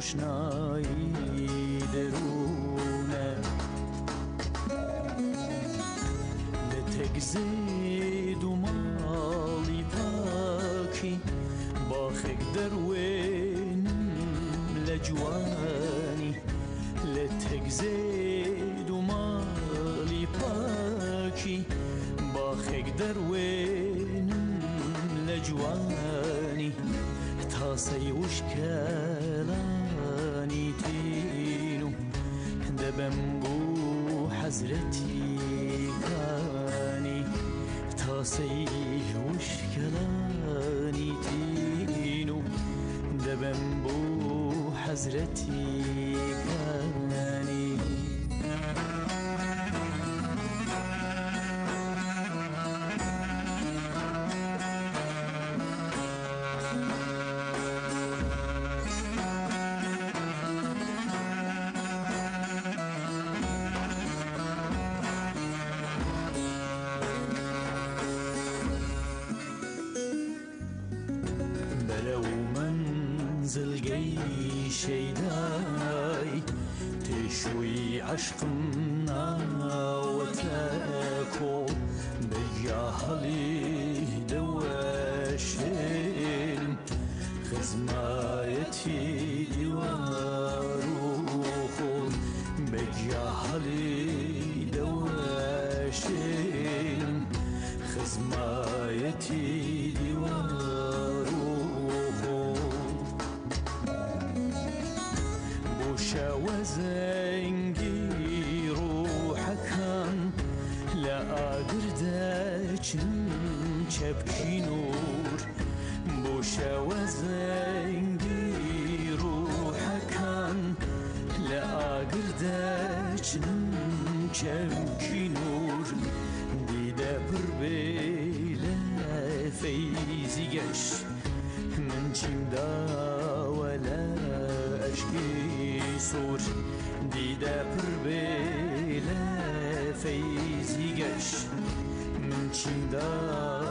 روشنایی درونه لتگزید و مالی پاکی باخک دروینم لجوانی لتگزید و مالی پاکی باخک دروینم لجوانی تاسي وشكلاني تينو دبم بو حزرتي كاني تاسي وشكلاني تينو دبم بو حزرتي كاني لو منزل جاي شيداي تشوي عشقنا وتاكو بجاهلي دواشين خزمايتي ديواروخو بجاهلي دواشين خزمايتي ديواروخو وزنجي روحكان لا قادر داچن چبکی نور بوشا وزنجي روحكان لا قادر داچن چبکی نور دیده پر بیله فیزی گش من چیم دا ولا اشکی سور دیده پر بیله فیزی گش من چیم دا